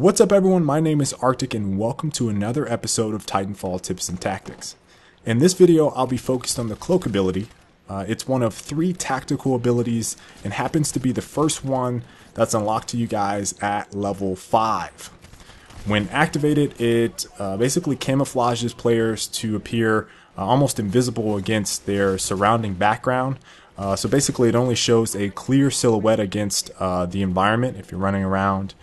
What's up everyone, my name is Arctic and welcome to another episode of Titanfall Tips and Tactics. In this video I'll be focused on the Cloak ability. It's one of 3 tactical abilities and happens to be the first one that's unlocked to you guys at level 5. When activated, it basically camouflages players to appear almost invisible against their surrounding background. So basically it only shows a clear silhouette against the environment if you're running around.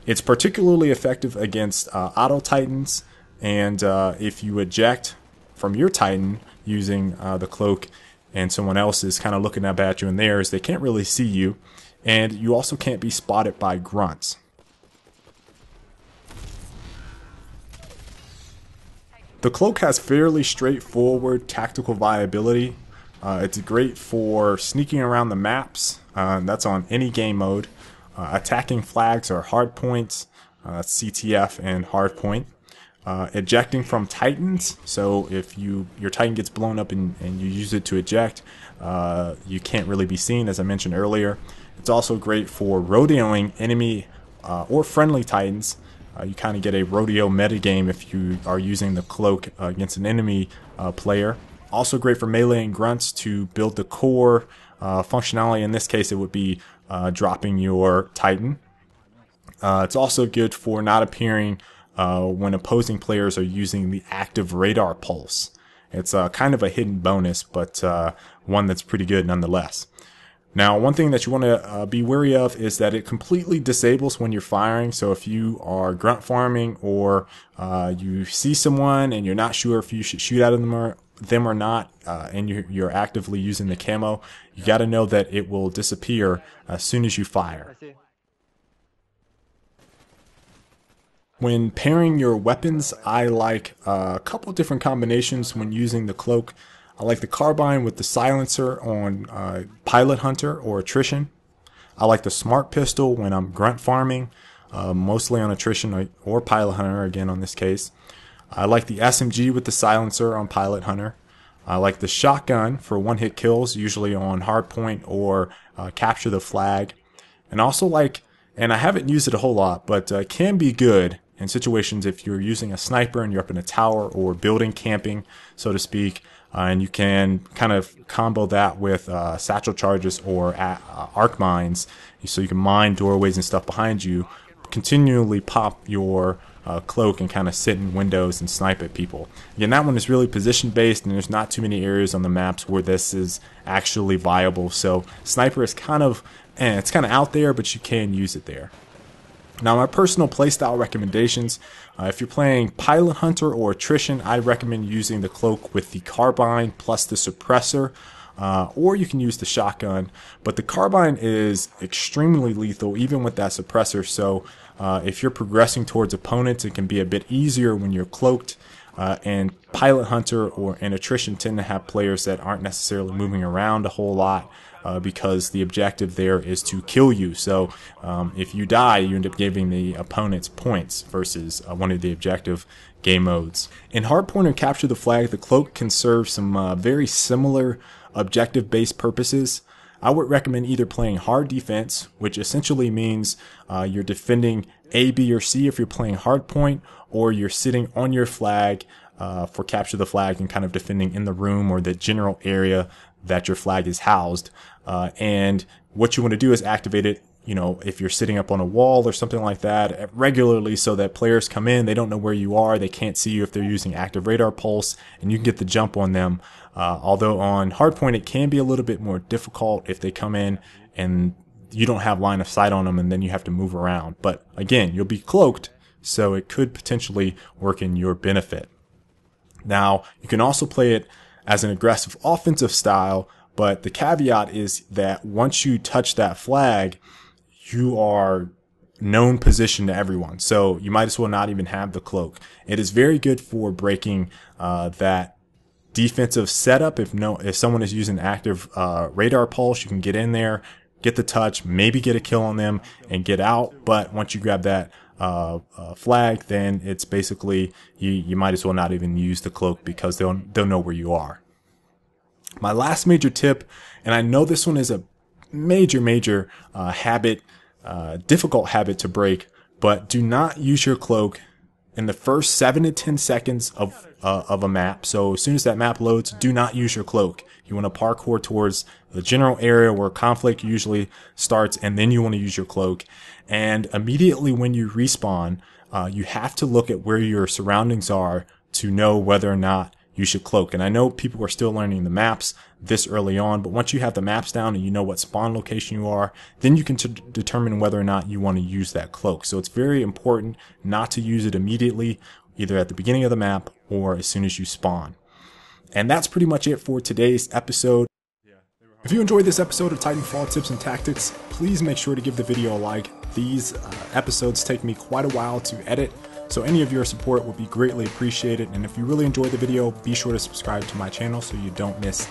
It's particularly effective against auto titans, and if you eject from your titan using the cloak and someone else is kind of looking up at you in theirs, they can't really see you, and you also can't be spotted by grunts. The cloak has fairly straightforward tactical viability. It's great for sneaking around the maps, that's on any game mode. Attacking flags or hard points, CTF and hard point. Ejecting from titans, so if your titan gets blown up and you use it to eject, you can't really be seen, as I mentioned earlier. It's also great for rodeoing enemy or friendly titans. You kind of get a rodeo metagame if you are using the cloak against an enemy player. Also great for meleeing grunts to build the core functionality. In this case it would be dropping your titan. It's also good for not appearing when opposing players are using the active radar pulse. It's kind of a hidden bonus, but one that's pretty good nonetheless. Now, one thing that you want to be wary of is that it completely disables when you're firing. So if you are grunt farming or you see someone and you're not sure if you should shoot at them or not, and you're actively using the camo, you got to know that it will disappear as soon as you fire. When pairing your weapons, I like a couple different combinations when using the cloak. I like the carbine with the silencer on pilot hunter or attrition. I like the smart pistol when I'm grunt farming, mostly on attrition or pilot hunter again on this case. I like the SMG with the silencer on pilot hunter. I like the shotgun for one-hit kills, usually on hardpoint or capture the flag. And also like, and I haven't used it a whole lot, but can be good in situations if you're using a sniper and you're up in a tower or building camping, so to speak. And you can kind of combo that with satchel charges or arc mines, so you can mine doorways and stuff behind you, continually pop your cloak and kind of sit in windows and snipe at people. Again, that one is really position based and there's not too many areas on the maps where this is actually viable. So sniper is kind of, it's kind of out there, but you can use it there. Now, my personal playstyle recommendations, if you're playing pilot hunter or attrition, I'd recommend using the cloak with the carbine plus the suppressor, or you can use the shotgun, but the carbine is extremely lethal even with that suppressor. So if you're progressing towards opponents, it can be a bit easier when you're cloaked, and pilot hunter or an attrition tend to have players that aren't necessarily moving around a whole lot, because the objective there is to kill you. So if you die, you end up giving the opponents points versus one of the objective game modes. In hardpoint or capture the flag, the cloak can serve some very similar objective based purposes. I would recommend either playing hard defense, which essentially means you're defending A, B, or C if you're playing hardpoint, or you're sitting on your flag for capture the flag and kind of defending in the room or the general area that your flag is housed. And what you want to do is activate it, you know, if you're sitting up on a wall or something like that regularly, so that players come in, they don't know where you are, they can't see you if they're using active radar pulse, and you can get the jump on them. Although on hardpoint it can be a little bit more difficult if they come in and you don't have line of sight on them and then you have to move around. But again, you'll be cloaked, so it could potentially work in your benefit. Now, you can also play it as an aggressive offensive style, but the caveat is that once you touch that flag, you are known position to everyone. So you might as well not even have the cloak. It is very good for breaking that defensive setup. If someone is using active radar pulse, you can get in there, get the touch, maybe get a kill on them and get out. But once you grab that flag, then it's basically you might as well not even use the cloak because they'll know where you are. My last major tip, and I know this one is a major habit, difficult habit to break, but do not use your cloak in the first 7 to 10 seconds of a map. So as soon as that map loads, do not use your cloak. You want to parkour towards the general area where conflict usually starts, and then you want to use your cloak. And immediately when you respawn, you have to look at where your surroundings are to know whether or not you should cloak. And I know people are still learning the maps this early on, but once you have the maps down and you know what spawn location you are, then you can determine whether or not you want to use that cloak. So it's very important not to use it immediately, either at the beginning of the map or as soon as you spawn. And that's pretty much it for today's episode. If you enjoyed this episode of Titanfall Tips and Tactics, please make sure to give the video a like. These episodes take me quite a while to edit, so any of your support would be greatly appreciated. And if you really enjoyed the video, be sure to subscribe to my channel so you don't miss